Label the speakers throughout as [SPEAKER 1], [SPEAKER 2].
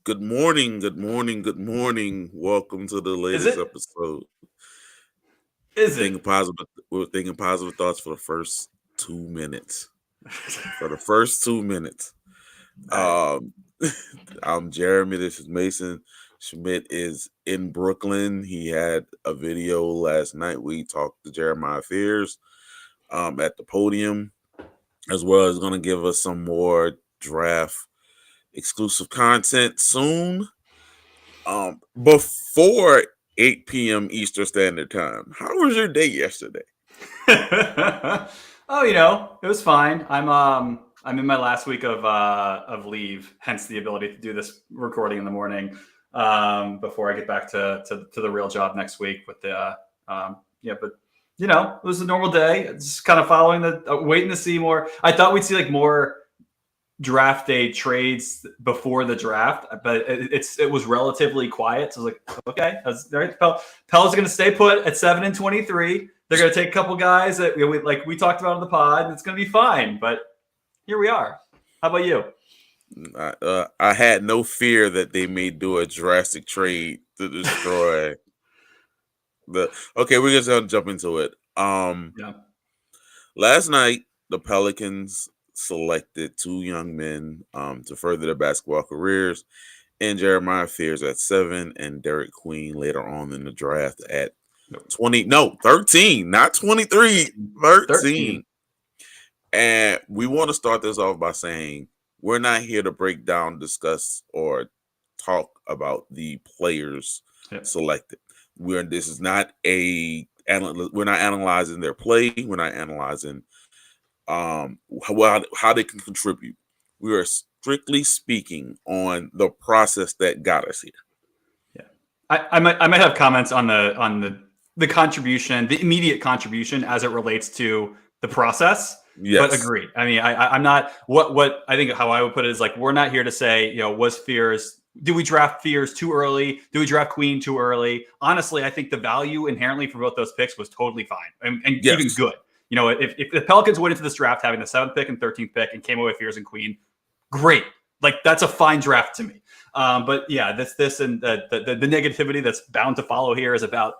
[SPEAKER 1] Good morning, good morning, good morning. Welcome to the
[SPEAKER 2] Is
[SPEAKER 1] latest
[SPEAKER 2] it?
[SPEAKER 1] episode.
[SPEAKER 2] Is it?
[SPEAKER 1] Thinking positive, we're thinking positive thoughts for the first 2 minutes. For the first 2 minutes.
[SPEAKER 2] I,
[SPEAKER 1] Um, I'm Jeremy. This is Mason. Schmidt is in Brooklyn. He had a video last night. We talked to Jeremiah Fears at the podium, as well as going to give us some more draft exclusive content soon. Before 8 p.m. Eastern Standard Time. How was your day yesterday?
[SPEAKER 2] oh, it was fine. I'm in my last week of leave, hence the ability to do this recording in the morning before I get back to the real job next week with the but it was a normal day. Just kind of following waiting to see more. I thought we'd see like more draft day trades before the draft, but it was relatively quiet. So I was like, okay, Pel's going to stay put at 7-23. They're going to take a couple guys that we talked about on the pod, and it's going to be fine. But here we are. How about you?
[SPEAKER 1] I had no fear that they may do a drastic trade to destroy the. Okay, we're just gonna jump into it.
[SPEAKER 2] Yeah.
[SPEAKER 1] Last night the Pelicans selected two young men to further their basketball careers, and Jeremiah Fears at 7, and Derek Queen later on in the draft at 13, not 23, 13. And we want to start this off by saying we're not here to break down, discuss, or talk about the players selected. This is not we're not analyzing their play. We're not analyzing how they can contribute. We are strictly speaking on the process that got us here.
[SPEAKER 2] Yeah, I might have comments on the contribution, the immediate contribution as it relates to the process.
[SPEAKER 1] Yes.
[SPEAKER 2] But agree. I mean, I'm not what I think how I would put it is like we're not here to say, was Fears, do we draft Fears too early? Do we draft Queen too early? Honestly, I think the value inherently for both those picks was totally fine and
[SPEAKER 1] Yes.
[SPEAKER 2] even good. If the Pelicans went into this draft having the 7th pick and 13th pick and came away with Fears and Queen, great. Like that's a fine draft to me. But yeah, this and the negativity that's bound to follow here is about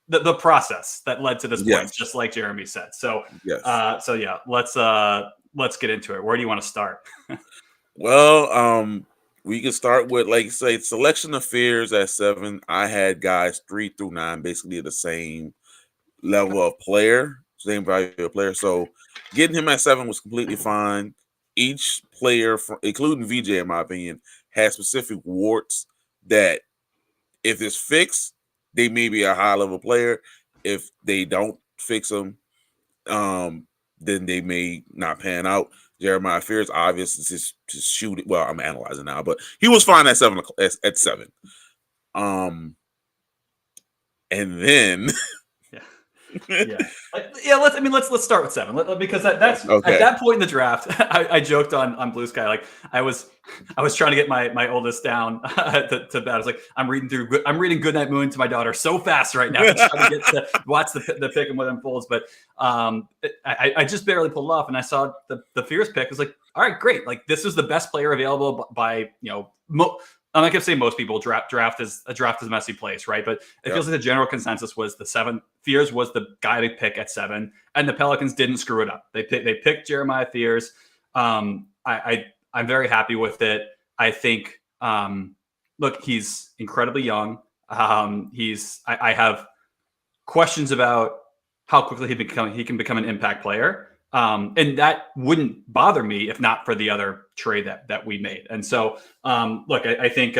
[SPEAKER 2] the process that led to this point, just like Jeremy said. So, let's get into it. Where do you want to start?
[SPEAKER 1] Well, we can start with say selection of Fears at 7. I had guys 3 through 9, basically the same level of player, same value of player. So getting him at 7 was completely fine. Each player, including VJ, in my opinion, has specific warts that if it's fixed, they may be a high level player. If they don't fix them, then they may not pan out. Jeremiah Fears, obviously, just shoot it. Well, I'm analyzing now, but he was fine at 7. And then
[SPEAKER 2] let's start with 7 because that's okay. At that point in the draft. I joked on Blue Sky, like I was trying to get my oldest down to bed. I was like, I'm reading Goodnight Moon to my daughter so fast right now, trying to get to watch the pick and what unfolds. But I just barely pulled off, and I saw the Fears pick. I was like, all right, great. Like this is the best player available by I'm not gonna say most people draft is a messy place, right? But it feels like the general consensus was the 7. Fears was the guy to pick at 7, and the Pelicans didn't screw it up. They picked Jeremiah Fears. I'm very happy with it. I think look, he's incredibly young. I have questions about how quickly he can become an impact player. And that wouldn't bother me if not for the other trade that we made. And so, look, I think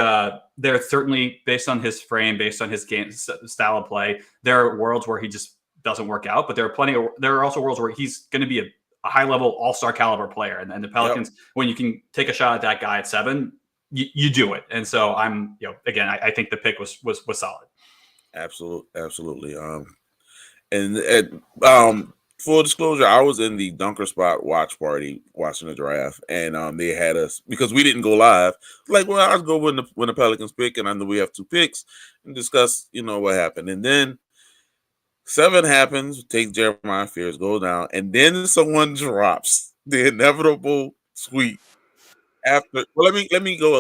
[SPEAKER 2] there's certainly, based on his frame, based on his game style of play, there are worlds where he just doesn't work out. But there are also worlds where he's going to be a high level all-star caliber player. And the Pelicans, when you can take a shot at that guy at 7, you do it. And so again, I think the pick was solid.
[SPEAKER 1] Absolutely. Full disclosure, I was in the Dunker Spot watch party watching the draft, and they had us because we didn't go live. Like, well, I'll go when the Pelicans pick, and I know we have 2 picks and discuss, what happened. And then 7 happens, take Jeremiah Fears, go down, and then someone drops the inevitable tweet after. Well, let me go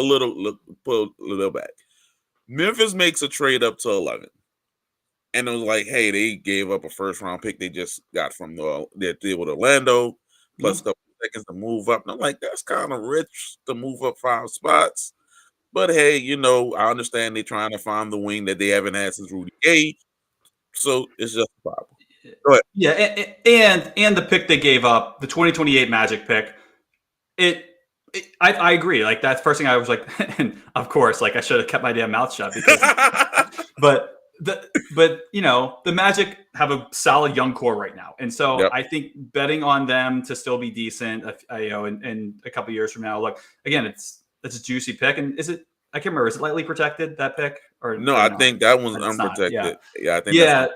[SPEAKER 1] pull a little back. Memphis makes a trade up to 11. And it was like, hey, they gave up a first round pick they just got from their deal with Orlando, plus a couple seconds to move up. And I'm like, that's kind of rich to move up 5 spots. But hey, I understand they're trying to find the wing that they haven't had since Rudy Gay. So it's just a problem. Go ahead.
[SPEAKER 2] Yeah, and the pick they gave up, the 2028 Magic pick, I agree. Like, that's the first thing I was like, and of course, like, I should have kept my damn mouth shut because, but the Magic have a solid young core right now, and so I think betting on them to still be decent, in a couple years from now. Look, again, it's a juicy pick, and is it? I can't remember. Is it lightly protected, that pick, or
[SPEAKER 1] no? I think that one's unprotected. I think. That's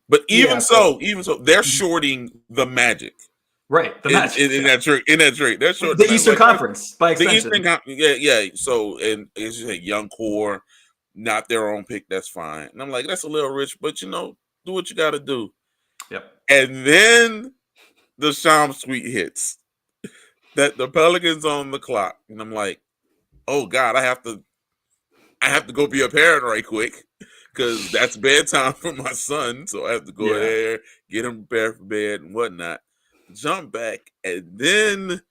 [SPEAKER 1] but even so, they're shorting the Magic.
[SPEAKER 2] Right, the Magic
[SPEAKER 1] in that trade, they're short
[SPEAKER 2] the Eastern Conference by extension.
[SPEAKER 1] So, and it's just a young core, not their own pick. That's fine. And I'm like, that's a little rich, but do what you got to do.
[SPEAKER 2] Yep.
[SPEAKER 1] And then the Sham suite hits. That the Pelicans on the clock, and I'm like, oh God, I have to go be a parent right quick because that's bedtime for my son. So I have to go there, get him prepared for bed and whatnot. Jump back, and then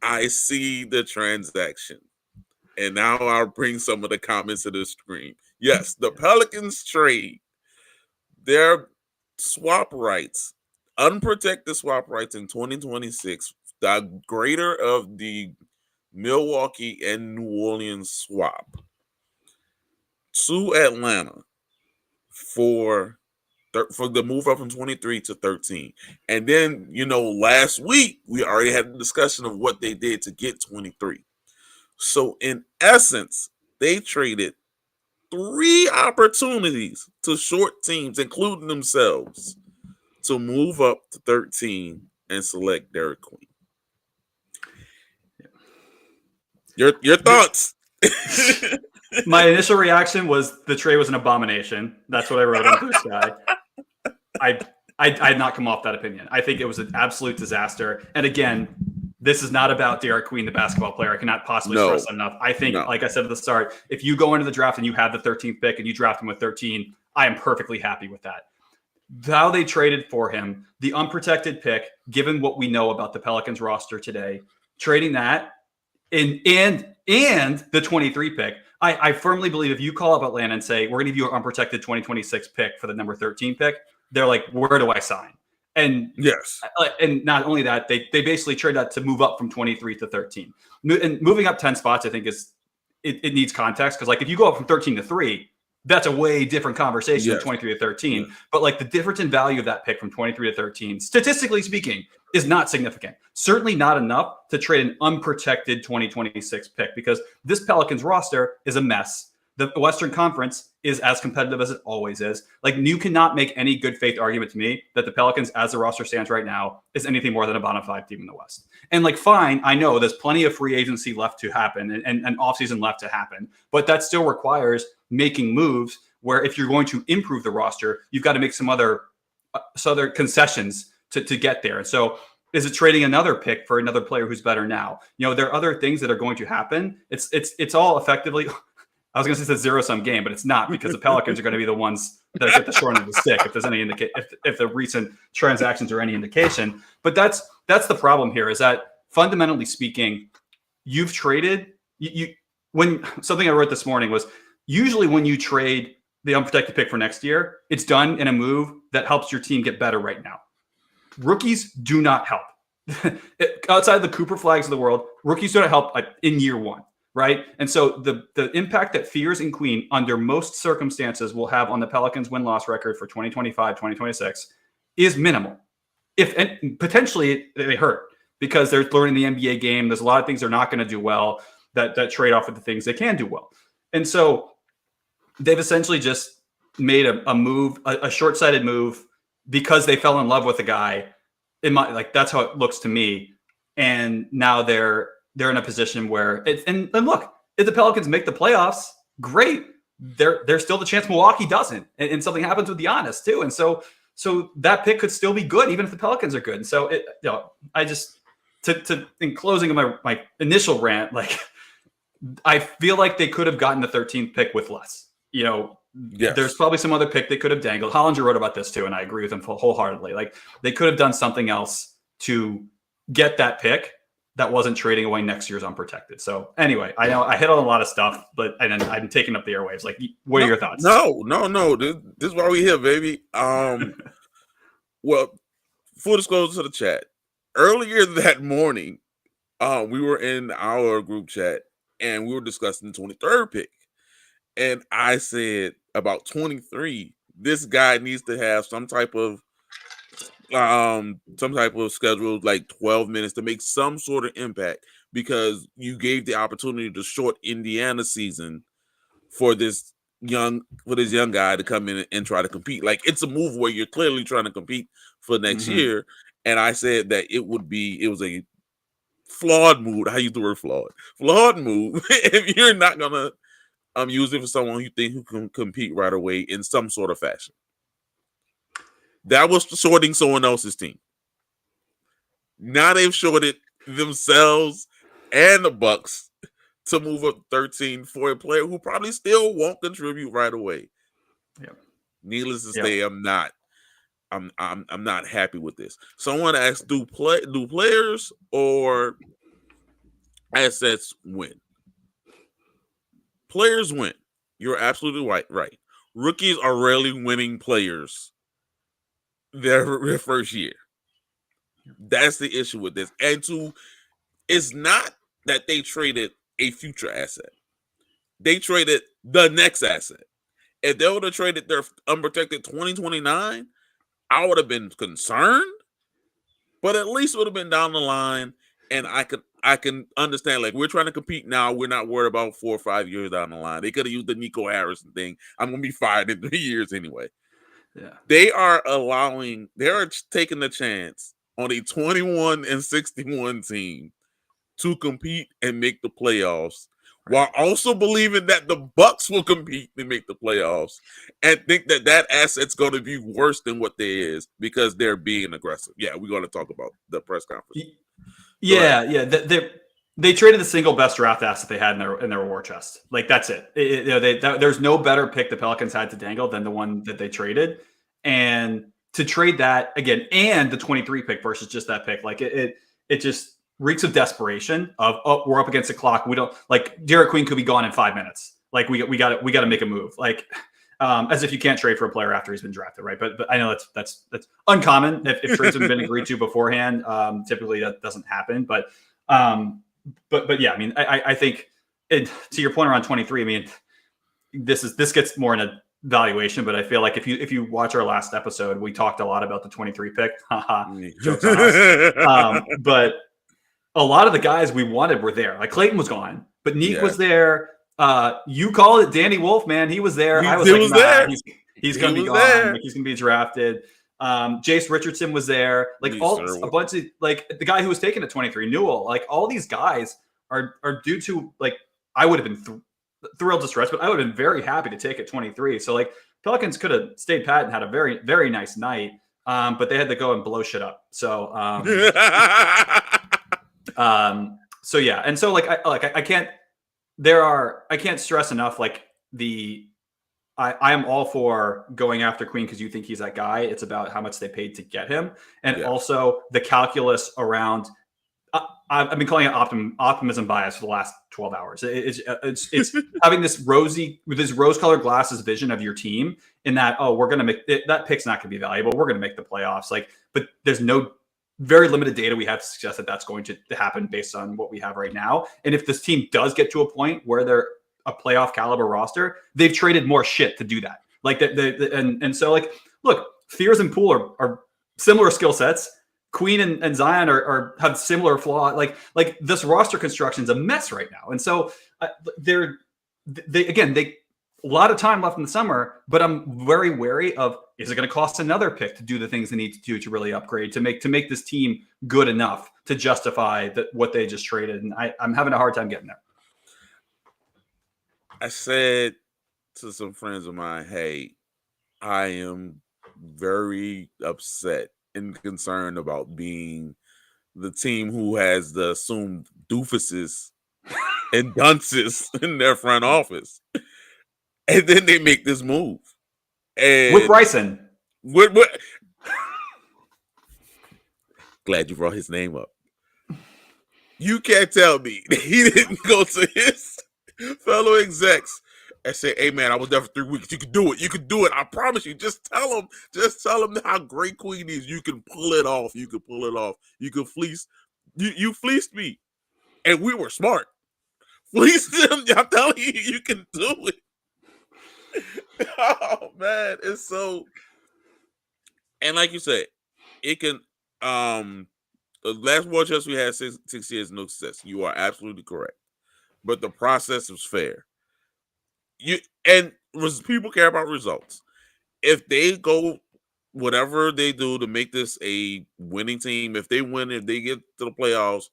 [SPEAKER 1] I see the transaction. And now I'll bring some of the comments to the screen. Yes, the Pelicans trade their swap rights, unprotected swap rights in 2026, the greater of the Milwaukee and New Orleans swap, to Atlanta for the move up from 23 to 13. And then, last week, we already had a discussion of what they did to get 23. So, in essence, they traded 3 opportunities to short teams, including themselves, to move up to 13 and select Derek Queen. Your thoughts?
[SPEAKER 2] My initial reaction was the trade was an abomination. That's what I wrote on Blue Sky. I'd not come off that opinion. I think it was an absolute disaster. And again, this is not about Derek Queen, the basketball player. I cannot possibly stress that enough. I think, like I said at the start, if you go into the draft and you have the 13th pick and you draft him with 13, I am perfectly happy with that. How they traded for him, the unprotected pick, given what we know about the Pelicans roster today, trading that and the 23 pick. I firmly believe if you call up Atlanta and say, we're going to give you an unprotected 2026 pick for the number 13 pick, they're like, where do I sign? And
[SPEAKER 1] yes,
[SPEAKER 2] and not only that, they basically trade that to move up from 23 to 13. And moving up 10 spots, I think it needs context, because like if you go up from 13 to 3, that's a way different conversation than 23 to 13. Yeah. But like the difference in value of that pick from 23 to 13, statistically speaking, is not significant. Certainly not enough to trade an unprotected 2026 pick, because this Pelicans roster is a mess. The Western Conference is as competitive as it always is. Like, you cannot make any good faith argument to me that the Pelicans, as the roster stands right now, is anything more than a bottom 5 team in the West. And like, fine, I know there's plenty of free agency left to happen and offseason left to happen, but that still requires making moves where if you're going to improve the roster, you've got to make some other concessions to get there. And so is it trading another pick for another player who's better now? There are other things that are going to happen. It's all effectively, I was going to say it's a zero-sum game, but it's not, because the Pelicans are going to be the ones that get the short end of the stick if there's any if the recent transactions are any indication. But that's the problem here, is that fundamentally speaking, you've traded when something I wrote this morning was, usually when you trade the unprotected pick for next year, it's done in a move that helps your team get better right now. Rookies do not help. Outside the Cooper Flags of the world, rookies don't help in year one. Right. And so the impact that Fears and Queen under most circumstances will have on the Pelicans win-loss record for 2025, 2026 is minimal. And potentially they hurt, because they're learning the NBA game. There's a lot of things they're not going to do well that trade off with the things they can do well. And so they've essentially just made a move, a short-sighted move, because they fell in love with a guy. That's how it looks to me. And now they're in a position where and look, if the Pelicans make the playoffs, great. There's still the chance Milwaukee doesn't, and something happens with Giannis too. And so that pick could still be good, even if the Pelicans are good. And so in closing of my initial rant, like I feel like they could have gotten the 13th pick with less. There's probably some other pick they could have dangled. Hollinger wrote about this too, and I agree with him wholeheartedly. Like they could have done something else to get that pick that wasn't trading away next year's unprotected. So anyway, I know I hit on a lot of stuff, but I'm taking up the airwaves. Like, what are your thoughts?
[SPEAKER 1] No. This is why we here, baby. Well, full disclosure to the chat. Earlier that morning, we were in our group chat and we were discussing the 23rd pick. And I said about 23, this guy needs to have some type of schedule, like 12 minutes to make some sort of impact, because you gave the opportunity to short Indiana season for this young guy to come in and try to compete. Like, it's a move where you're clearly trying to compete for next year. And I said that it was a flawed move. I use the word flawed move if you're not gonna use it for someone you think who can compete right away in some sort of fashion. That was shorting someone else's team. Now they've shorted themselves and the Bucks to move up 13 for a player who probably still won't contribute right away.
[SPEAKER 2] Yeah.
[SPEAKER 1] Needless to say, I'm not happy with this. Someone asked, do players or assets win? Players win. You're absolutely right. Rookies are rarely winning players their first year. That's the issue with this. And it's not that they traded a future asset. They traded the next asset. If they would have traded their unprotected 2029, I would have been concerned, but at least it would have been down the line. And I can understand, like, we're trying to compete now. We're not worried about 4 or 5 years down the line. They could have used the Nico Harrison thing. I'm going to be fired in 3 years anyway.
[SPEAKER 2] Yeah.
[SPEAKER 1] They are taking the chance on a 21-61 team to compete and make the playoffs, while also believing that the Bucks will compete and make the playoffs, and think that asset's going to be worse than what they is because they're being aggressive. Yeah, we're going to talk about the press conference.
[SPEAKER 2] Yeah. They traded the single best draft asset they had in their war chest. Like, that's it. There's no better pick the Pelicans had to dangle than the one that they traded, and to trade that again and the 23 pick versus just that pick, like it just reeks of desperation of, oh, we're up against the clock. We don't, like, Derek Queen could be gone in 5 minutes. Like, we got to make a move. Like, as if you can't trade for a player after he's been drafted, right? But I know that's uncommon. If trades have been agreed to beforehand, typically that doesn't happen. But yeah, I mean, I think to your point around 23, I mean, this gets more in a valuation, but I feel like if you watch our last episode, we talked a lot about the 23 pick. Jokes on us. But a lot of the guys we wanted were there. Like, Clayton was gone, but Neek was there. You called it, Danny Wolf, man. He was there. I was like, nah, he's going to be gone. Like, he's going to be drafted. Jace Richardson was there. Like, a bunch of, like, the guy who was taken at 23, Newell. Like, all these guys are due to, like, I would have been thrilled to stretch, but I would have been very happy to take at 23. So, like, Pelicans could have stayed pat and had a very, very nice night, but they had to go and blow shit up. So, so yeah, and so I can't stress enough, like, I am all for going after Queen because you think he's that guy. It's about how much they paid to get him, and also the calculus around. I've been calling it optimism bias for the last 12 hours. It's having this rose-colored glasses vision of your team in that, oh, we're gonna make that pick's not gonna be valuable. We're gonna make the playoffs. Like, but there's very limited data we have to suggest that that's going to happen based on what we have right now. And if this team does get to a point where they're a playoff caliber roster, they've traded more shit to do that. Like and so, like, look, Fears and Poole are similar skill sets. Queen and Zion have similar flaw. Like this roster construction is a mess right now. And so they a lot of time left in the summer, but I'm very wary of, is it going to cost another pick to do the things they need to do to really upgrade, to make this team good enough to justify what they just traded? And I'm having a hard time getting there.
[SPEAKER 1] I said to some friends of mine, hey, I am very upset and concerned about being the team who has the assumed doofuses and dunces in their front office, and then they make this move. And
[SPEAKER 2] with Bryson.
[SPEAKER 1] What? Glad you brought his name up. You can't tell me that he didn't go to his fellow execs and say, "Hey man, I was there for 3 weeks. You can do it. You can do it. I promise you. Just tell them how great Queen is. You can pull it off. You can pull it off. You can fleece. You fleeced me, and we were smart. Fleece them. I'm telling you, you can do it." Oh man, it's so. And like you said, it can. The last war chest we had 6 years, no success. You are absolutely correct, but the process was fair. People care about results. If they go whatever they do to make this a winning team, if they win, if they get to the playoffs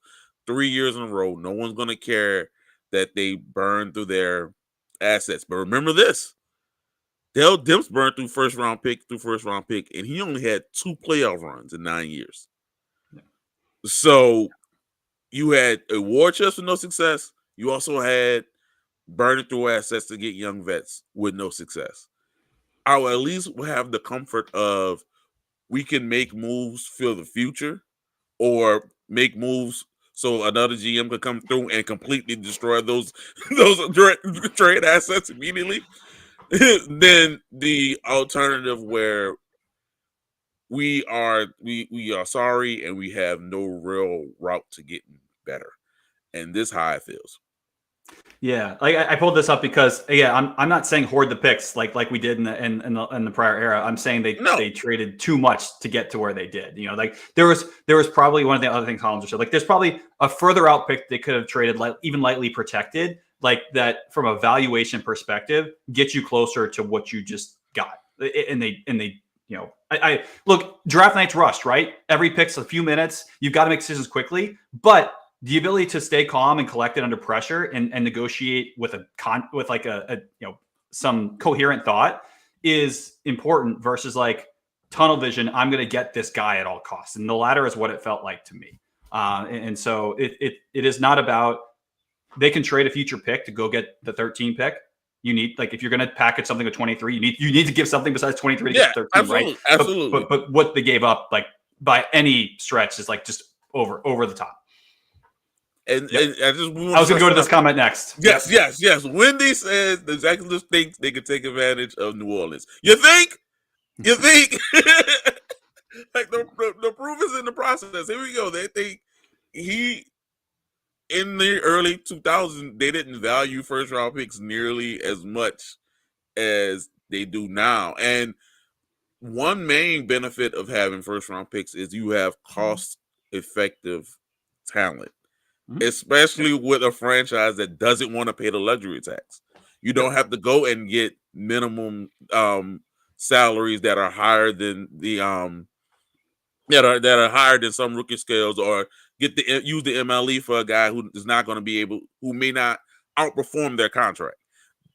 [SPEAKER 1] 3 years in a row, no one's going to care that they burn through their assets. But remember this: Dell Demps burned through first round pick, and he only had 2 playoff runs in 9 years. Yeah. So you had a war chest with no success. You also had burning through assets to get young vets with no success. I will at least have the comfort of we can make moves for the future, or make moves so another GM could come through and completely destroy those trade assets immediately. Then the alternative where we are sorry and we have no real route to getting better. And this is how it feels.
[SPEAKER 2] Yeah, like I pulled this up because I'm not saying hoard the picks like we did in the prior era. I'm saying they traded too much to get to where they did. You know, like there was probably one of the other things Collins said. Like there's probably a further out pick they could have traded, even lightly protected, like that from a valuation perspective, get you closer to what you just got. And they you know, I look, draft night's rushed, right? Every pick's a few minutes. You've got to make decisions quickly, but the ability to stay calm and collected under pressure and negotiate with some coherent thought is important versus like tunnel vision. I'm going to get this guy at all costs. And the latter is what it felt like to me. And so it is not about, they can trade a future pick to go get the 13 pick. You need, like, if you're going to package something with 23, you need to give something besides 23 to get 13,
[SPEAKER 1] absolutely,
[SPEAKER 2] right?
[SPEAKER 1] Absolutely.
[SPEAKER 2] But what they gave up, like by any stretch, is like just over the top.
[SPEAKER 1] And I
[SPEAKER 2] was going to go to this comment next.
[SPEAKER 1] Yes. Wendy says the Jacksonville thinks they could take advantage of New Orleans. You think? Like the proof is in the process. Here we go. They think in the early 2000s, they didn't value first round picks nearly as much as they do now. And one main benefit of having first round picks is you have cost effective talent. Especially with a franchise that doesn't want to pay the luxury tax. You don't have to go and get minimum salaries that are higher than the that are higher than some rookie scales, or use the MLE for a guy who is not going to who may not outperform their contract.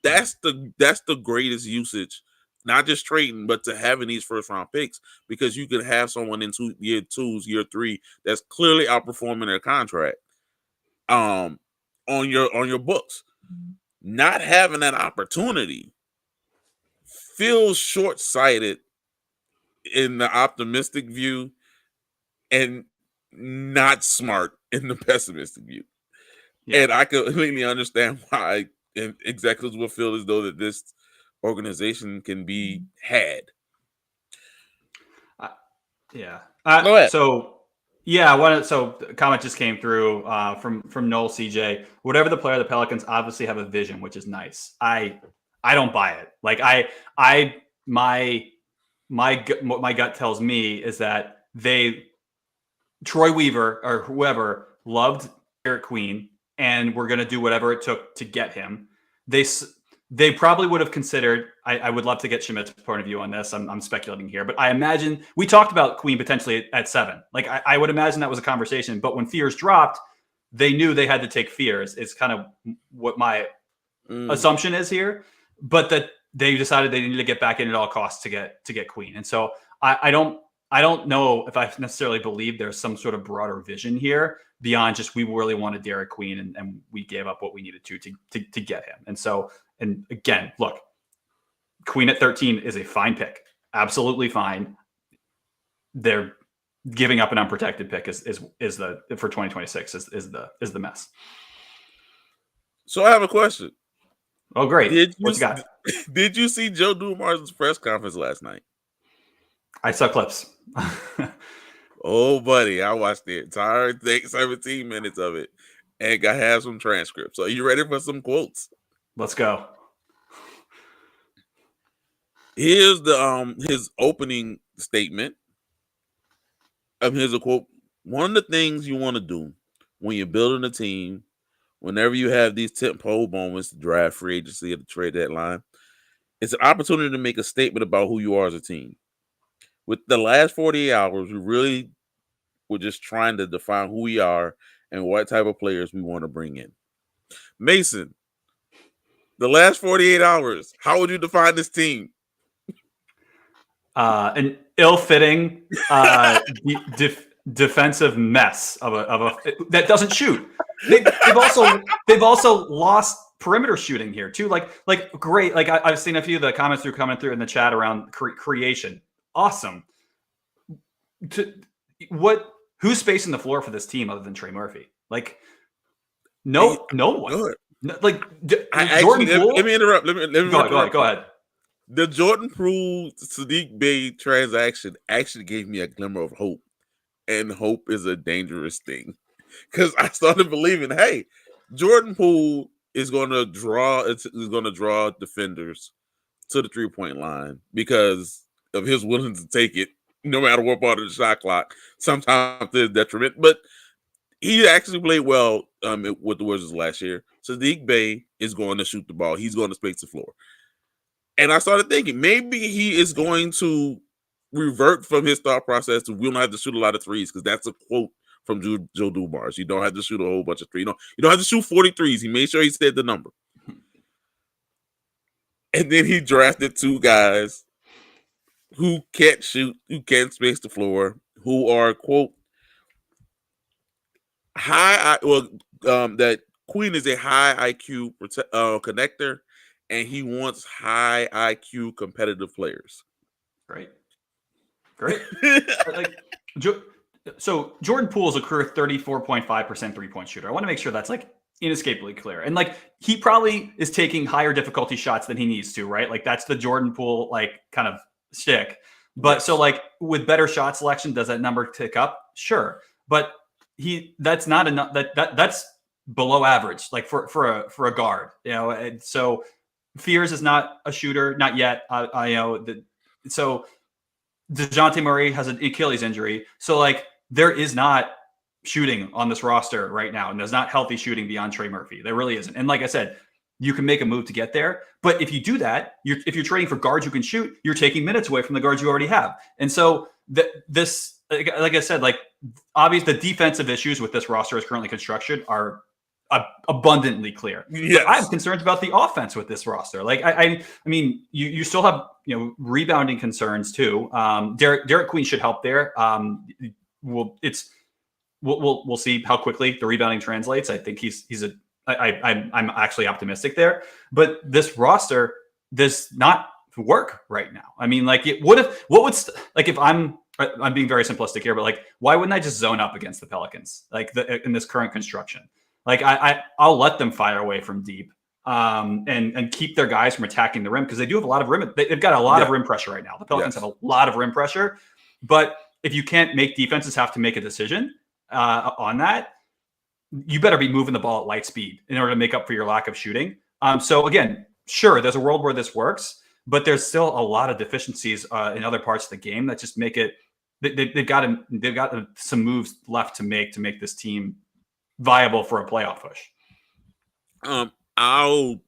[SPEAKER 1] That's the greatest usage, not just trading, but to having these first round picks, because you can have someone in year 3 that's clearly outperforming their contract. On your books. Not having that opportunity feels short-sighted in the optimistic view and not smart in the pessimistic view. Yeah. And I completely understand why executives will feel as though that this organization can be had.
[SPEAKER 2] Go ahead. So a comment just came through from Noel CJ. Whatever the player, the Pelicans obviously have a vision, which is nice. I don't buy it. Like my gut tells me is that Troy Weaver or whoever loved Eric Queen and were going to do whatever it took to get him. They probably would have considered, I would love to get Shamit's point of view on this. I'm speculating here, but I imagine we talked about Queen potentially at 7. Like I would imagine that was a conversation, but when Fears dropped, they knew they had to take Fears. It's kind of what my assumption is here, but that they decided they needed to get back in at all costs to get Queen. And so I don't I don't know if I necessarily believe there's some sort of broader vision here beyond just we really wanted Derek Queen and we gave up what we needed to get him. And so, and again, look, Queen at 13 is a fine pick, absolutely fine. They're giving up an unprotected pick is the for 2026 is the mess.
[SPEAKER 1] So I have a question.
[SPEAKER 2] Oh, great!
[SPEAKER 1] Did you see Joe Dumars' press conference last night?
[SPEAKER 2] I saw clips.
[SPEAKER 1] Oh, buddy, I watched the entire thing, 17 minutes of it, and I have some transcripts. So, are you ready for some quotes?
[SPEAKER 2] Let's go.
[SPEAKER 1] Here's the his opening statement. Here's a quote. One of the things you want to do when you're building a team, whenever you have these tentpole moments, the draft, free agency, or the trade deadline, it's an opportunity to make a statement about who you are as a team. With the last 48 hours, we really were just trying to define who we are and what type of players we want to bring in. Mason, the last 48 hours, how would you define this team?
[SPEAKER 2] An ill-fitting defensive mess of a that doesn't shoot. They've also lost perimeter shooting here too. Like great. Like I've seen a few of the comments coming through in the chat around creation. Awesome. Who's spacing the floor for this team other than Trey Murphy? Like no one. Like
[SPEAKER 1] Jordan Poole. Let me interrupt. Let me
[SPEAKER 2] go ahead.
[SPEAKER 1] The Jordan Poole Saddiq Bey transaction actually gave me a glimmer of hope, and hope is a dangerous thing because I started believing, hey, Jordan Poole is going to draw defenders to the 3-point line because of his willingness to take it, no matter what part of the shot clock. Sometimes to his detriment, but he actually played well with the Wizards last year. Saddiq Bey is going to shoot the ball. He's going to space the floor. And I started thinking maybe he is going to revert from his thought process to we don't have to shoot a lot of threes because that's a quote from Joe Dumars. You don't have to shoot a whole bunch of threes. You don't have to shoot 40 threes. He made sure he said the number. And then he drafted two guys who can't shoot, who can't space the floor, who are, quote, that Queen is a high IQ connector, and he wants high IQ competitive players.
[SPEAKER 2] Great. So Jordan Poole is a career 34.5% 3-point shooter. I want to make sure that's like inescapably clear. And like he probably is taking higher difficulty shots than he needs to, right? Like that's the Jordan Poole like kind of shtick. But so like with better shot selection, does that number tick up? Sure. But that's not enough. That's below average, like for a guard, you know. And so Fears is not a shooter, not yet. So DeJounte Murray has an Achilles injury. So like there is not shooting on this roster right now, and there's not healthy shooting beyond Trey Murphy. There really isn't. And like I said, you can make a move to get there, but if you do that, if you're trading for guards who can shoot, you're taking minutes away from the guards you already have. And so this, like I said, like obviously the defensive issues with this roster as currently constructed are abundantly clear. Yes. I have concerns about the offense with this roster. Like I mean, you still have rebounding concerns too. Derek Queen should help there. We'll see how quickly the rebounding translates. I think I'm actually optimistic there. But this roster does not work right now. I mean, like if I'm being very simplistic here, but like why wouldn't I just zone up against the Pelicans in this current construction? Like I'll let them fire away from deep and keep their guys from attacking the rim because they do have a lot of rim. They've got a lot of rim pressure right now. The Pelicans have a lot of rim pressure, but if you can't make defenses have to make a decision on that, you better be moving the ball at light speed in order to make up for your lack of shooting. So again, sure, there's a world where this works, but there's still a lot of deficiencies in other parts of the game that just make it. They've got some moves left to make this team viable for a playoff push.
[SPEAKER 1] I'll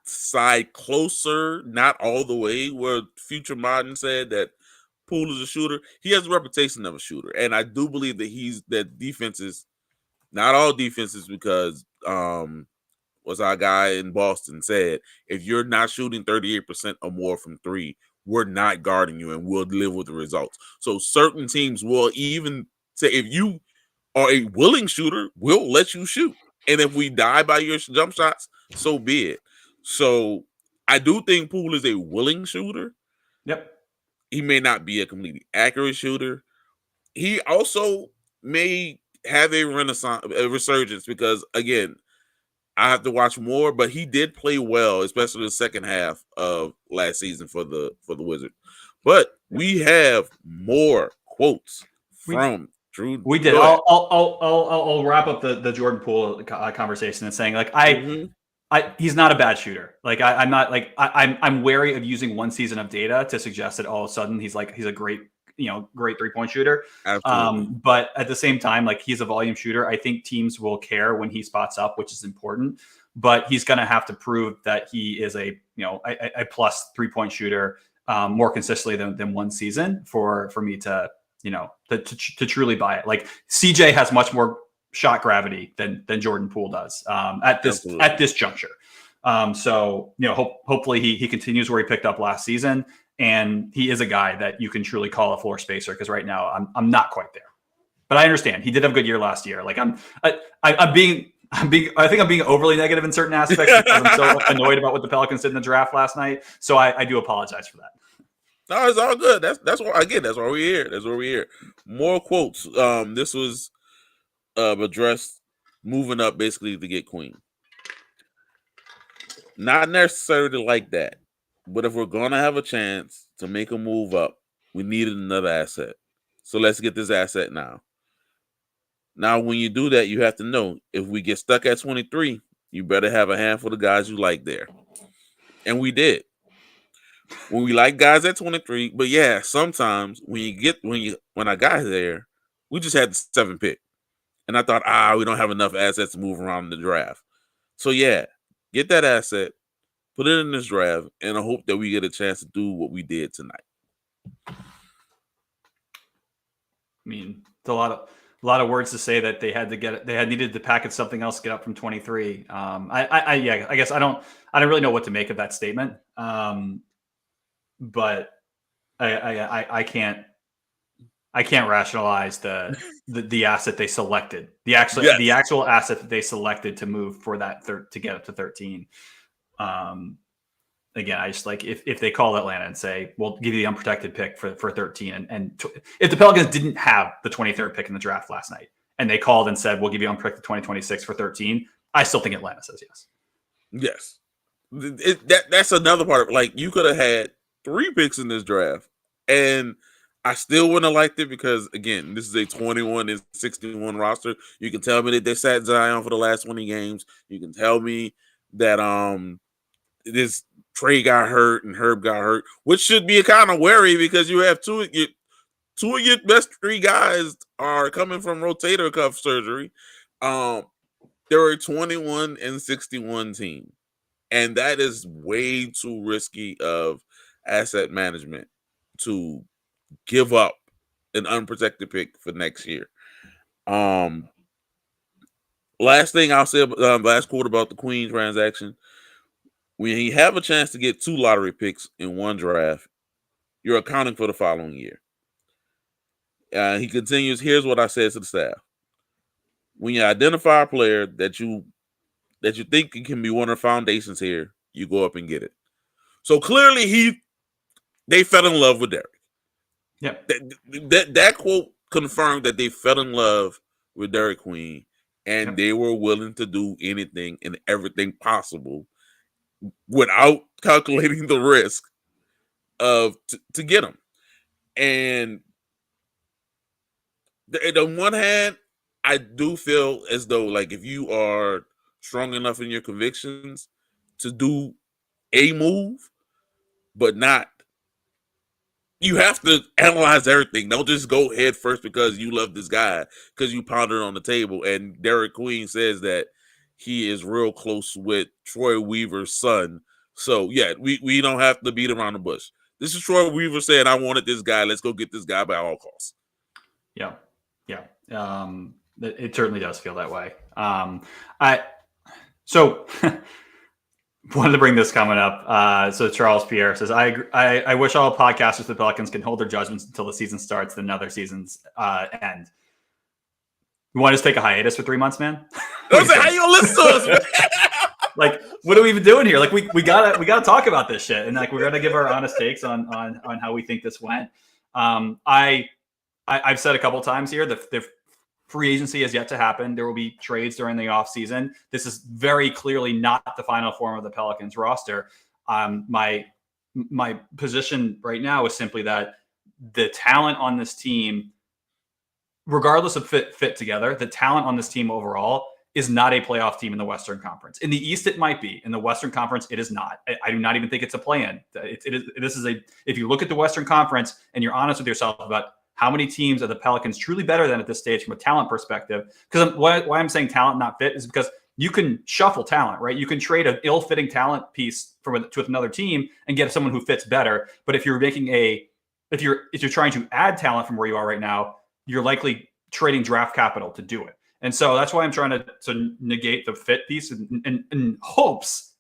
[SPEAKER 1] side closer, not all the way, where Future Martin said that Poole is a shooter. He has a reputation of a shooter, and I do believe that defenses, not all defenses, because was our guy in Boston said, if you're not shooting 38% or more from three, we're not guarding you and we'll live with the results. So certain teams will even say, if you are a willing shooter, we'll let you shoot. And if we die by your jump shots, so be it. So I do think Poole is a willing shooter.
[SPEAKER 2] Yep.
[SPEAKER 1] He may not be a completely accurate shooter. He also may have a resurgence, because again, I have to watch more, but he did play well, especially the second half of last season for the Wizards. But we have more quotes from Drew.
[SPEAKER 2] We did. I'll wrap up the Jordan Poole conversation and saying, like, he's not a bad shooter. Like, I'm not like I'm wary of using one season of data to suggest that all of a sudden he's a great, great 3-point shooter.
[SPEAKER 1] Absolutely.
[SPEAKER 2] But at the same time, like, he's a volume shooter. I think teams will care when he spots up, which is important. But he's going to have to prove that he is a plus 3-point shooter more consistently than one season for me to to truly buy it. Like, CJ has much more shot gravity than Jordan Poole does at this juncture. So hopefully he continues where he picked up last season, and he is a guy that you can truly call a floor spacer, because right now I'm not quite there. But I understand he did have a good year last year. Like, I think I'm being overly negative in certain aspects because I'm so annoyed about what the Pelicans did in the draft last night. So I do apologize for that.
[SPEAKER 1] No, it's all good. That's why, again, that's why we're here. That's why we're here. More quotes. This was addressed moving up basically to get Queen. Not necessarily like that, but if we're gonna have a chance to make a move up, we needed another asset. So let's get this asset now. Now, when you do that, you have to know, if we get stuck at 23, you better have a handful of guys you like there. And we did. When we like guys at 23, but yeah, sometimes when I got there, we just had the 7th pick. And I thought, we don't have enough assets to move around in the draft. So yeah, get that asset, put it in this draft, and I hope that we get a chance to do what we did tonight.
[SPEAKER 2] I mean, it's a lot of words to say that they had needed to package something else to get up from 23. I guess I don't really know what to make of that statement. But I can't rationalize the asset they selected, the actual asset that they selected to move for that to get up to 13. Again, I just, like, if they call Atlanta and say, we'll give you the unprotected pick for 13, and if the Pelicans didn't have the 23rd pick in the draft last night and they called and said, we'll give you unprotected 2026 for 13, I still think Atlanta says yes.
[SPEAKER 1] Yes. That's another part of it. Like, you could have had 3 picks in this draft, and I still wouldn't have liked it, because again, this is a 21 and 61 roster. You can tell me that they sat Zion for the last 20 games. You can tell me that this Trey got hurt and Herb got hurt, which should be a kind of worry, because you have two of your best 3 guys are coming from rotator cuff surgery. They're a 21 and 61 team, and that is way too risky of asset management to give up an unprotected pick for next year. Last thing I'll say, last quote about the Queen transaction: when you have a chance to get 2 lottery picks in one draft, you're accounting for the following year. He continues, here's what I said to the staff: when you identify a player that you think can be one of the foundations here, you go up and get it. So clearly they fell in love with Derek.
[SPEAKER 2] Yeah.
[SPEAKER 1] That quote confirmed that they fell in love with Derek Queen, and they were willing to do anything and everything possible without calculating the risk of to get him. And on one hand, I do feel as though, like, if you are strong enough in your convictions to do a move, but not, you have to analyze everything. Don't just go head first because you love this guy, because you pounded on the table. And Derek Queen says that he is real close with Troy Weaver's son. So yeah, we don't have to beat around the bush. This is Troy Weaver saying, I wanted this guy. Let's go get this guy by all costs.
[SPEAKER 2] Yeah. It certainly does feel that way. So wanted to bring this comment up. So Charles Pierre says, I wish all podcasters for the Pelicans can hold their judgments until the season starts, then another season's end. You want to just take a hiatus for 3 months, man?
[SPEAKER 1] How you gonna listen to us, man?
[SPEAKER 2] Like, what are we even doing here? Like, we gotta talk about this shit, and like we're gonna give our honest takes on how we think this went. I've said a couple times here the free agency has yet to happen. There will be trades during the offseason. This is very clearly not the final form of the Pelicans roster. My position right now is simply that the talent on this team, regardless of fit together, the talent on this team overall is not a playoff team in the Western Conference. In the East, it might be. In the Western Conference, it is not. I do not even think it's a play-in. If you look at the Western Conference and you're honest with yourself about how many teams are the Pelicans truly better than at this stage from a talent perspective, because why I'm saying talent not fit is because you can shuffle talent, right? You can trade an ill-fitting talent piece to another team and get someone who fits better. But if you're trying to add talent from where you are right now, you're likely trading draft capital to do it. And so that's why I'm trying to negate the fit piece and hopes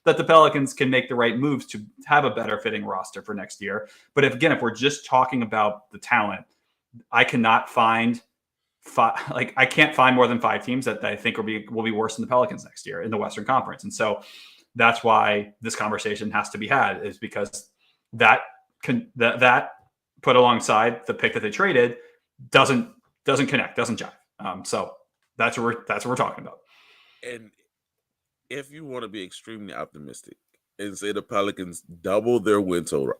[SPEAKER 2] that the Pelicans can make the right moves to have a better fitting roster for next year. But if we're just talking about the talent, I cannot find I can't find more than 5 teams that I think will be worse than the Pelicans next year in the Western Conference. And so that's why this conversation has to be had, is because that put alongside the pick that they traded doesn't connect, doesn't jive. So that's what we're talking about.
[SPEAKER 1] And if you want to be extremely optimistic and say the Pelicans double their win total,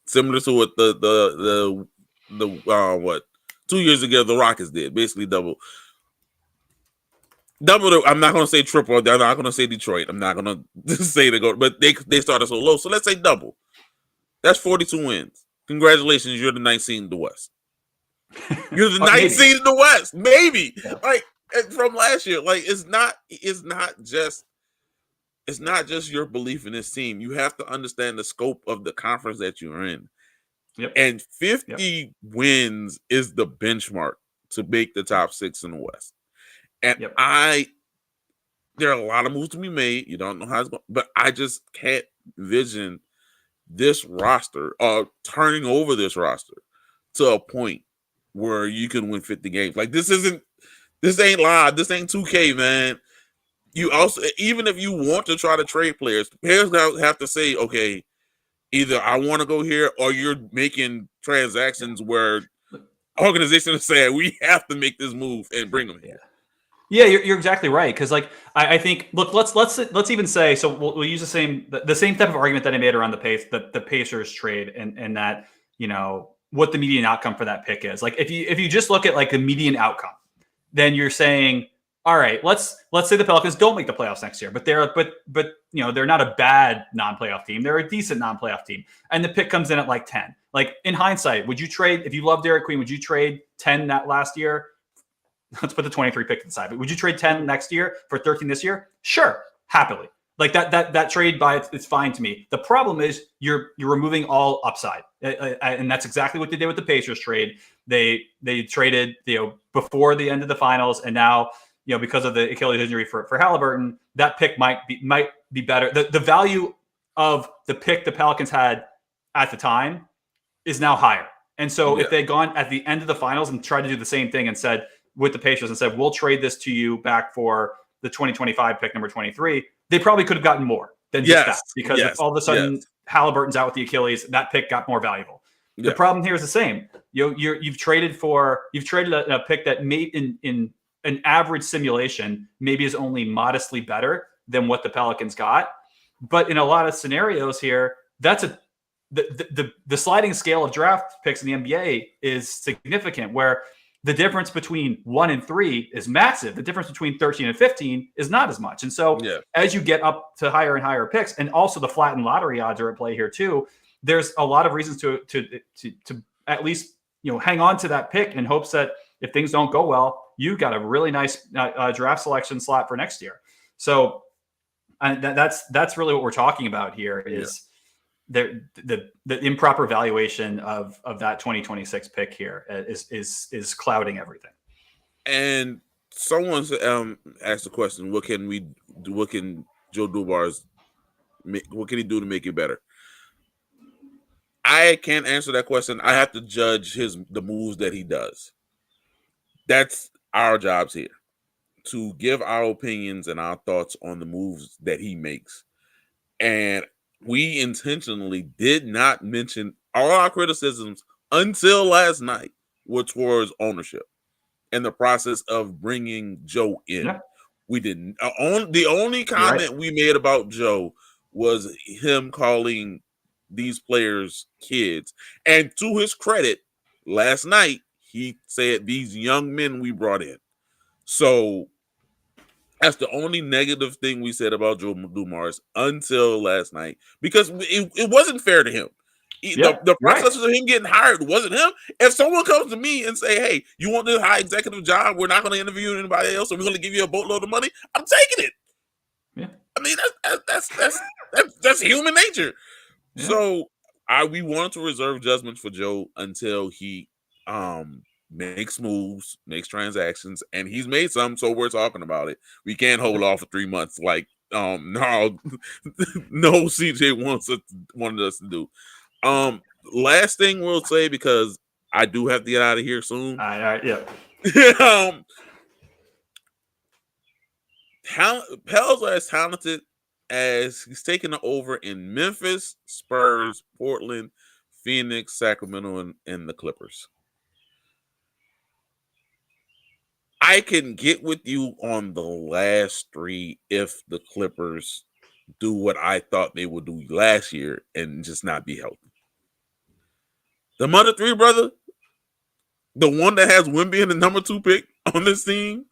[SPEAKER 1] similar to what the 2 years ago the Rockets did, basically double. I'm not going to say triple. I'm not going to say Detroit. I'm not going to say they go, but they started so low. So let's say double. That's 42 wins. Congratulations, you're the 9th seed in the West. You're the 9th seed in the West, maybe. Yeah. Like from last year, like it's not just your belief in this team. You have to understand the scope of the conference that you're in.
[SPEAKER 2] Yep.
[SPEAKER 1] And 50 wins is the benchmark to make the top 6 in the West. And there are a lot of moves to be made. You don't know how it's going, but I just can't envision this roster turning over this roster to a point where you can win 50 games. Like this ain't live. This ain't 2K, man. You also, even if you want to try to trade players have to say, okay, either I want to go here, or you're making transactions where organizations are saying we have to make this move and bring them here.
[SPEAKER 2] Yeah, you're exactly right. Because like I think, look, let's even say, so we'll use the same type of argument that I made around the Pacers trade and that, you know, what the median outcome for that pick is. Like if you just look at like the median outcome, then you're saying, all right, let's say the Pelicans don't make the playoffs next year, but you know, they're not a bad non-playoff team. They're a decent non-playoff team. And the pick comes in at like 10. Like in hindsight, would you trade, if you love Derek Queen, would you trade 10 that last year? Let's put the 23 pick to the side. But would you trade 10 next year for 13 this year? Sure, happily. Like that trade it's fine to me. The problem is you're removing all upside, and that's exactly what they did with the Pacers trade. They traded, you know, before the end of the finals, and now, you know, because of the Achilles injury for Halliburton, that pick might be better. The value of the pick the Pelicans had at the time is now higher. And so if they'd gone at the end of the finals and tried to do the same thing and said with the Pacers and said, we'll trade this to you back for the 2025 pick number 23, they probably could have gotten more than just that, because if all of a sudden Halliburton's out with the Achilles, that pick got more valuable. The problem here is the same. You've traded a pick that made in an average simulation maybe is only modestly better than what the Pelicans got. But in a lot of scenarios here, that's the sliding scale of draft picks in the NBA is significant, where the difference between 1 and 3 is massive. The difference between 13 and 15 is not as much. And so as you get up to higher and higher picks, and also the flattened lottery odds are at play here too, there's a lot of reasons to at least, you know, hang on to that pick in hopes that if things don't go well, you got a really nice draft selection slot for next year. So that's really what we're talking about here is the improper valuation of that 2026 pick here is clouding everything.
[SPEAKER 1] And someone asked the question, what can we Joe Dumars what can he do to make it better? I can't answer that question. I have to judge the moves that he does. That's our jobs here, to give our opinions and our thoughts on the moves that he makes. And we intentionally did not mention all our criticisms until last night, which was ownership and the process of bringing Joe in. Yeah. We didn't. The only comment we made about Joe was him calling these players kids. And to his credit, last night he said these young men we brought in. So that's the only negative thing we said about Joe Dumars until last night, because it wasn't fair to him. The process of him getting hired wasn't him. If someone comes to me and say, "Hey, you want this high executive job? We're not going to interview anybody else, and we're going to give you a boatload of money," I'm taking it. Yeah, I mean that's human nature. Yeah. So we wanted to reserve judgment for Joe until he makes moves, makes transactions, and he's made some, so we're talking about it. We can't hold off for 3 months like no CJ wanted us to do. Last thing we'll say, because I do have to get out of here soon.
[SPEAKER 2] All right, yeah.
[SPEAKER 1] Pels are as talented as he's taken over in Memphis, Spurs, Portland, Phoenix, Sacramento, and the Clippers. I can get with you on the last three if the Clippers do what I thought they would do last year and just not be healthy. The other three, brother, the one that has Wemby and the number 2 pick on this team,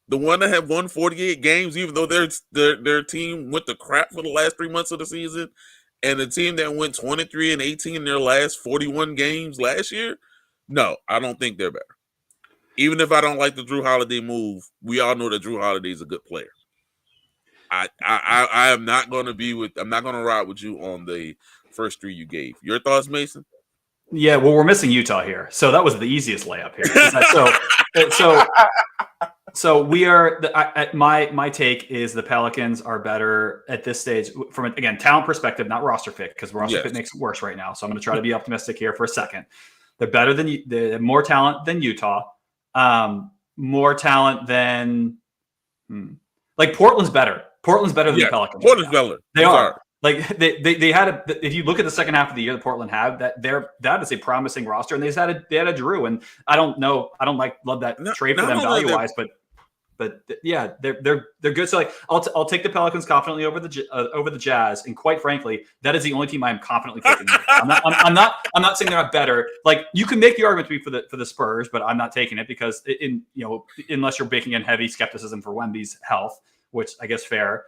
[SPEAKER 1] the one that have won 48 games, even though their team went to crap for the last 3 months of the season, and the team that went 23-18 in their last 41 games last year, no, I don't think they're better. Even if I don't like the Drew Holiday move, we all know that Drew Holiday is a good player. I am not going to I'm not going to ride with you on the first three you gave. Your thoughts, Mason?
[SPEAKER 2] Yeah, well, we're missing Utah here, so that was the easiest layup here. So we are. My take is the Pelicans are better at this stage from again talent perspective, not roster fit, because roster fit makes it worse right now. So I'm going to try to be optimistic here for a second. They're better than they're more talent than Utah, more talent than like Portland's better. Portland's better than the Pelicans.
[SPEAKER 1] Portland's better.
[SPEAKER 2] They are. Like they had if you look at the second half of the year, the Portland had that is a promising roster, and they had a Drew, and I don't love that trade for them value wise, but yeah, they're good. So like I'll take the Pelicans confidently over the Jazz, and quite frankly, that is the only team I am confidently picking. I'm not saying they're not better. Like you can make the argument to be for the Spurs, but I'm not taking it because unless you're baking in heavy skepticism for Wemby's health, which I guess fair.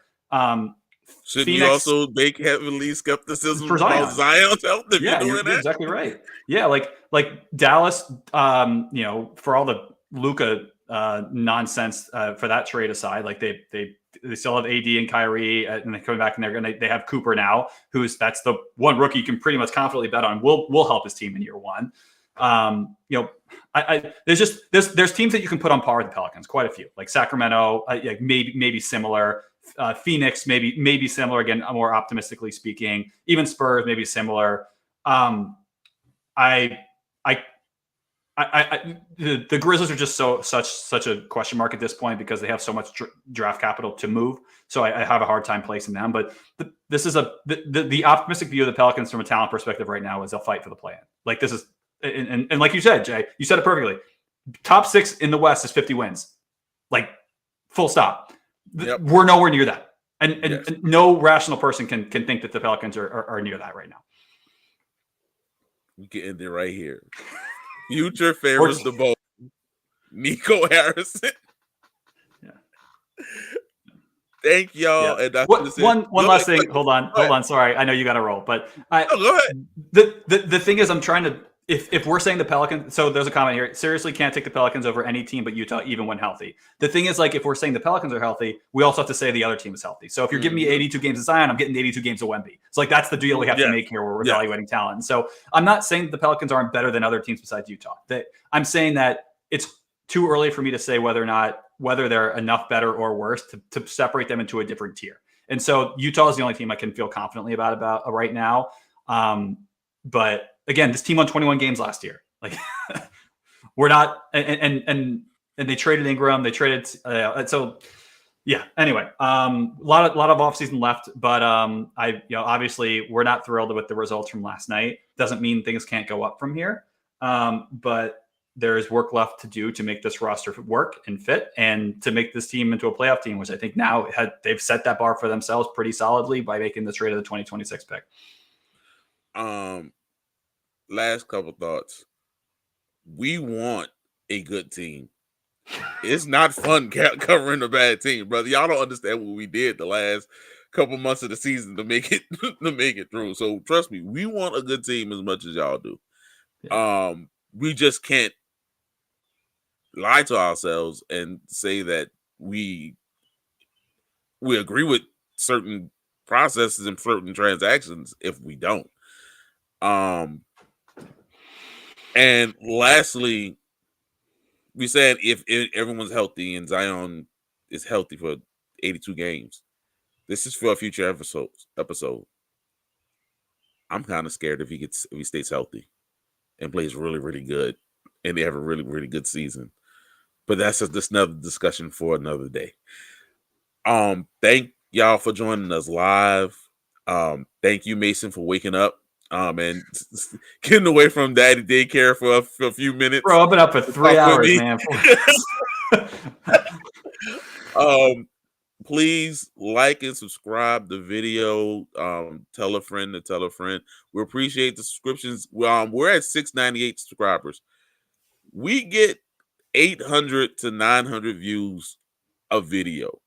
[SPEAKER 1] Should you also make heavily skepticism
[SPEAKER 2] for Zion.
[SPEAKER 1] about Zion's health?
[SPEAKER 2] You're exactly right. Yeah, like Dallas, for all the Luka nonsense for that trade aside, like they still have AD and Kyrie, and they're coming back, and they have Cooper now, that's the one rookie you can pretty much confidently bet on will help his team in year one. There's teams that you can put on par with the Pelicans, quite a few, like Sacramento, maybe similar. Phoenix maybe similar, again, more optimistically speaking. Even Spurs maybe similar. The Grizzlies are just such a question mark at this point because they have so much draft capital to move. So I have a hard time placing them. But this is the optimistic view of the Pelicans from a talent perspective right now is they'll fight for the play-in. Like this is and like you said, Jay, you said it perfectly. Top 6 in the West is 50 wins. Like full stop. Yep. We're nowhere near that. And no rational person can think that the Pelicans are near that right now.
[SPEAKER 1] We can end it right here. Future favors the boat. Nico Harrison. Yeah. Thank y'all.
[SPEAKER 2] Yeah. And one last thing. Hold on. Sorry, I know you got to roll, but
[SPEAKER 1] go ahead.
[SPEAKER 2] The thing is, I'm trying to. If we're saying the Pelicans, so there's a comment here. Seriously, can't take the Pelicans over any team but Utah, even when healthy. The thing is, like, if we're saying the Pelicans are healthy, we also have to say the other team is healthy. So if you're giving me 82 games of Zion, I'm getting 82 games of Wemby. So like that's the deal we have to make here, where we're evaluating talent. And so I'm not saying that the Pelicans aren't better than other teams besides Utah. I'm saying that it's too early for me to say whether or not whether they're enough better or worse to separate them into a different tier. And so Utah is the only team I can feel confidently about right now. But again, this team won 21 games last year. Like we're not, and they traded Ingram. They traded so. Yeah. Anyway, lot of offseason left, but obviously we're not thrilled with the results from last night. Doesn't mean things can't go up from here, but there's work left to do to make this roster work and fit, and to make this team into a playoff team, which I think now they've set that bar for themselves pretty solidly by making the trade of the 2026 pick.
[SPEAKER 1] Last couple thoughts. We want a good team. It's not fun covering a bad team, brother. Y'all don't understand what we did the last couple months of the season to make it through. So trust me, we want a good team as much as y'all do. Yeah. We just can't lie to ourselves and say that we agree with certain processes and certain transactions if we don't. And lastly, we said if everyone's healthy and Zion is healthy for 82 games, this is for a future episode. I'm kind of scared if he stays healthy and plays really, really good, and they have a really, really good season. But that's just another discussion for another day. Thank y'all for joining us live. Thank you, Mason, for waking up and getting away from daddy daycare for a few minutes.
[SPEAKER 2] Bro, I've been up for 3 hours, man.
[SPEAKER 1] Please like and subscribe the video. Tell a friend to tell a friend. We appreciate the subscriptions. We're at 698 subscribers. We get 800 to 900 views a video.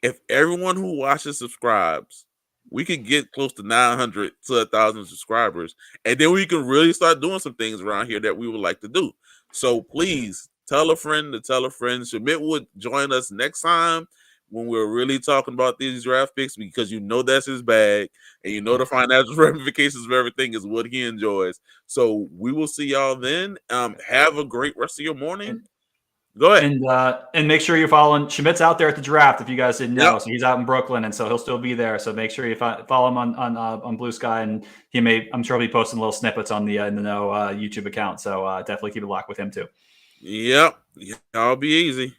[SPEAKER 1] If everyone who watches subscribes, we could get close to 900 to 1,000 subscribers, and then we can really start doing some things around here that we would like to do. So please tell a friend to tell a friend. Shamit would join us next time when we're really talking about these draft picks, because that's his bag, and the financial ramifications of everything is what he enjoys. So we will see y'all then. Have a great rest of your morning. Go ahead.
[SPEAKER 2] And make sure you're following. Shamit's out there at the draft, if you guys didn't know. Yep. So he's out in Brooklyn, and so he'll still be there. So make sure you follow him on Blue Sky, and I'm sure he'll be posting little snippets on the In the Know YouTube account. So definitely keep it locked with him too.
[SPEAKER 1] Yep. Y'all be easy.